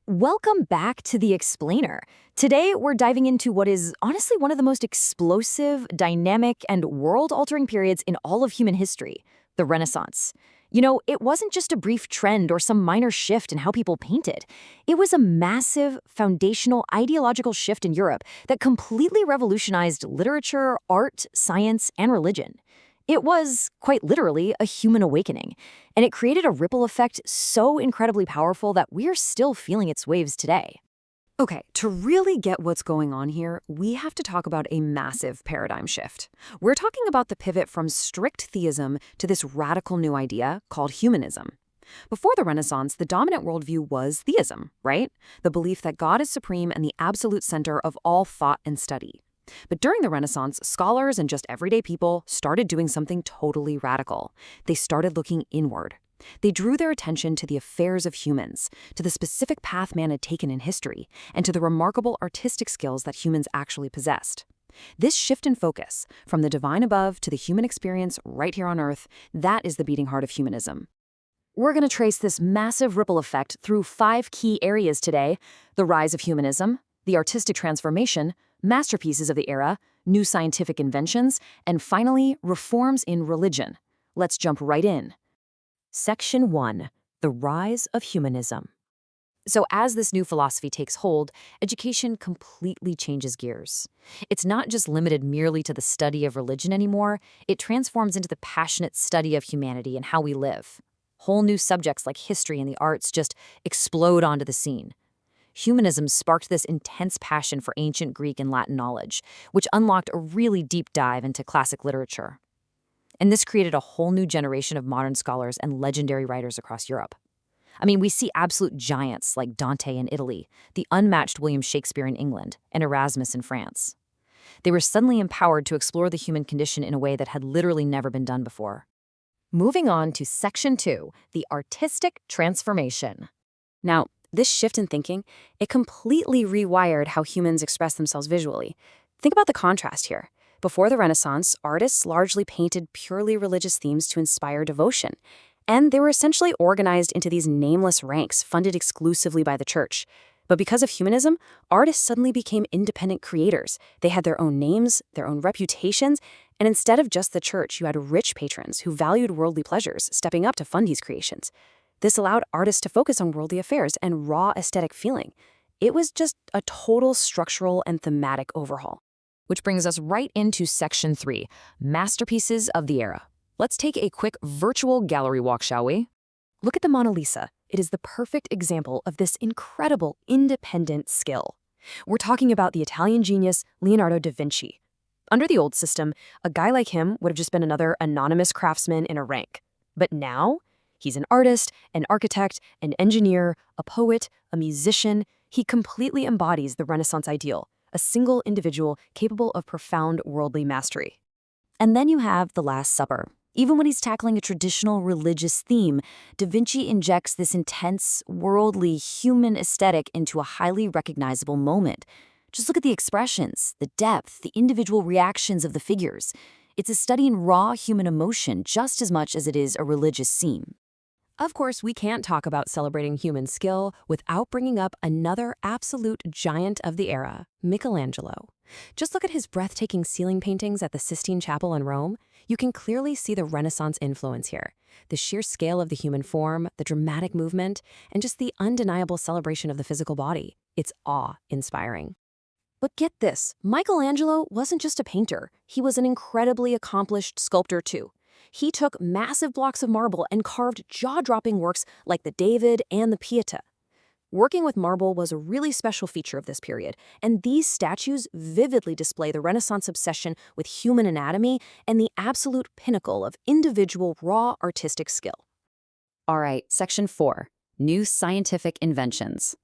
Welcome back to The Explainer. Today, we're diving into what is honestly one of the most explosive, dynamic, and world-altering periods in all of human history, the Renaissance. It wasn't just a brief trend or some minor shift in how people painted. It was a massive, foundational ideological shift in Europe that completely revolutionized literature, art, science, and religion. It was, quite literally, a human awakening, and it created a ripple effect so incredibly powerful that we're still feeling its waves today. Okay, to really get what's going on here, we have to talk about a massive paradigm shift. We're talking about the pivot from strict theism to this radical new idea called humanism. Before the Renaissance, the dominant worldview was theism, right? The belief that God is supreme and the absolute center of all thought and study. But during the Renaissance, scholars and just everyday people started doing something totally radical. They started looking inward. They drew their attention to the affairs of humans, to the specific path man had taken in history, and to the remarkable artistic skills that humans actually possessed. This shift in focus, from the divine above to the human experience right here on Earth, that is the beating heart of humanism. We're going to trace this massive ripple effect through 5 key areas today: the rise of humanism, the artistic transformation, masterpieces of the era, new scientific inventions, and finally, reforms in religion. Let's jump right in. Section 1. The rise of humanism. So as this new philosophy takes hold, education completely changes gears. It's not just limited merely to the study of religion anymore, it transforms into the passionate study of humanity and how we live. Whole new subjects like history and the arts just explode onto the scene. Humanism sparked this intense passion for ancient Greek and Latin knowledge, which unlocked a really deep dive into classic literature. And this created a whole new generation of modern scholars and legendary writers across Europe. I mean, we see absolute giants like Dante in Italy, the unmatched William Shakespeare in England, and Erasmus in France. They were suddenly empowered to explore the human condition in a way that had literally never been done before. Moving on to Section 2, the artistic transformation. Now, this shift in thinking, it completely rewired how humans express themselves visually. Think about the contrast here. Before the Renaissance, artists largely painted purely religious themes to inspire devotion, and they were essentially organized into these nameless ranks funded exclusively by the church. But because of humanism, artists suddenly became independent creators. They had their own names, their own reputations, and instead of just the church, you had rich patrons who valued worldly pleasures, stepping up to fund these creations. This allowed artists to focus on worldly affairs and raw aesthetic feeling. It was just a total structural and thematic overhaul. Which brings us right into Section 3, masterpieces of the era. Let's take a quick virtual gallery walk, shall we? Look at the Mona Lisa. It is the perfect example of this incredible independent skill. We're talking about the Italian genius Leonardo da Vinci. Under the old system, a guy like him would have just been another anonymous craftsman in a rank. But now, he's an artist, an architect, an engineer, a poet, a musician. He completely embodies the Renaissance ideal, a single individual capable of profound worldly mastery. And then you have The Last Supper. Even when he's tackling a traditional religious theme, Da Vinci injects this intense, worldly, human aesthetic into a highly recognizable moment. Just look at the expressions, the depth, the individual reactions of the figures. It's a study in raw human emotion just as much as it is a religious theme. Of course, we can't talk about celebrating human skill without bringing up another absolute giant of the era, Michelangelo. Just look at his breathtaking ceiling paintings at the Sistine Chapel in Rome. You can clearly see the Renaissance influence here. The sheer scale of the human form, the dramatic movement, and just the undeniable celebration of the physical body. It's awe-inspiring. But get this, Michelangelo wasn't just a painter. He was an incredibly accomplished sculptor too. He took massive blocks of marble and carved jaw-dropping works like the David and the Pietà. Working with marble was a really special feature of this period, and these statues vividly display the Renaissance obsession with human anatomy and the absolute pinnacle of individual raw artistic skill. All right, Section 4, new scientific inventions.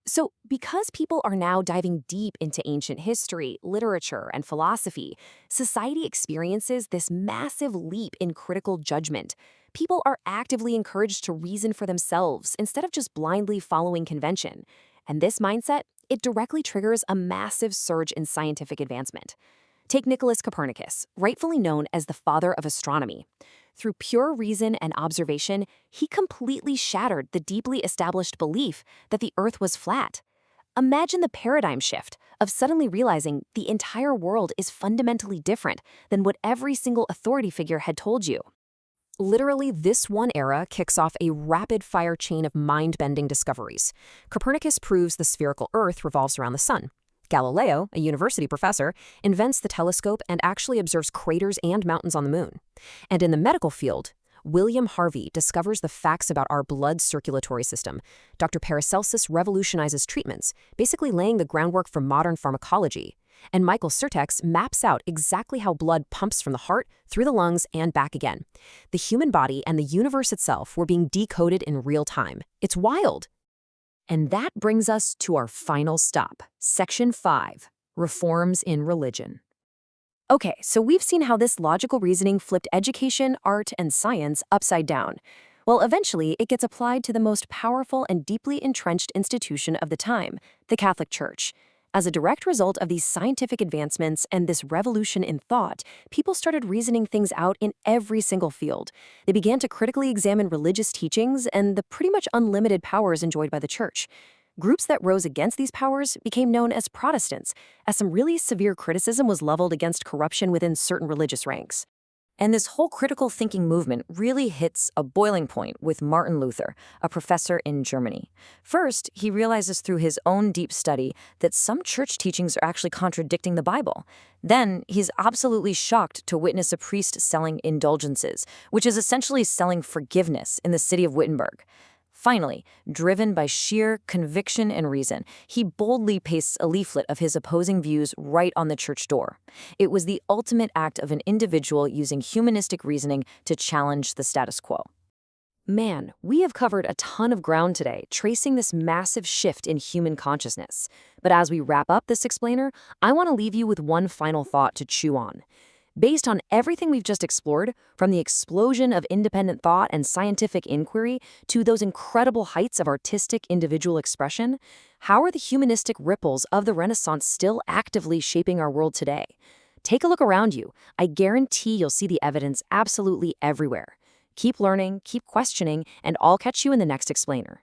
So, because people are now diving deep into ancient history, literature, and philosophy, society experiences this massive leap in critical judgment. People are actively encouraged to reason for themselves instead of just blindly following convention. And this mindset, it directly triggers a massive surge in scientific advancement. Take Nicholas Copernicus, rightfully known as the father of astronomy. Through pure reason and observation, he completely shattered the deeply established belief that the Earth was flat. Imagine the paradigm shift of suddenly realizing the entire world is fundamentally different than what every single authority figure had told you. Literally, this one era kicks off a rapid-fire chain of mind-bending discoveries. Copernicus proves the spherical Earth revolves around the sun. Galileo, a university professor, invents the telescope and actually observes craters and mountains on the moon. And in the medical field, William Harvey discovers the facts about our blood circulatory system. Dr. Paracelsus revolutionizes treatments, basically laying the groundwork for modern pharmacology. And Michael Surtex maps out exactly how blood pumps from the heart through the lungs and back again. The human body and the universe itself were being decoded in real time. It's wild. And that brings us to our final stop, Section 5, Reforms in Religion. Okay, so we've seen how this logical reasoning flipped education, art, and science upside down. Well, eventually, it gets applied to the most powerful and deeply entrenched institution of the time, the Catholic Church. As a direct result of these scientific advancements and this revolution in thought, people started reasoning things out in every single field. They began to critically examine religious teachings and the pretty much unlimited powers enjoyed by the Church. Groups that rose against these powers became known as Protestants, as some really severe criticism was leveled against corruption within certain religious ranks. And this whole critical thinking movement really hits a boiling point with Martin Luther, a professor in Germany. First, he realizes through his own deep study that some church teachings are actually contradicting the Bible. Then, he's absolutely shocked to witness a priest selling indulgences, which is essentially selling forgiveness in the city of Wittenberg. Finally, driven by sheer conviction and reason, he boldly pastes a leaflet of his opposing views right on the church door. It was the ultimate act of an individual using humanistic reasoning to challenge the status quo. Man, we have covered a ton of ground today, tracing this massive shift in human consciousness. But as we wrap up this explainer, I want to leave you with one final thought to chew on. Based on everything we've just explored, from the explosion of independent thought and scientific inquiry to those incredible heights of artistic individual expression, how are the humanistic ripples of the Renaissance still actively shaping our world today? Take a look around you. I guarantee you'll see the evidence absolutely everywhere. Keep learning, keep questioning, and I'll catch you in the next explainer.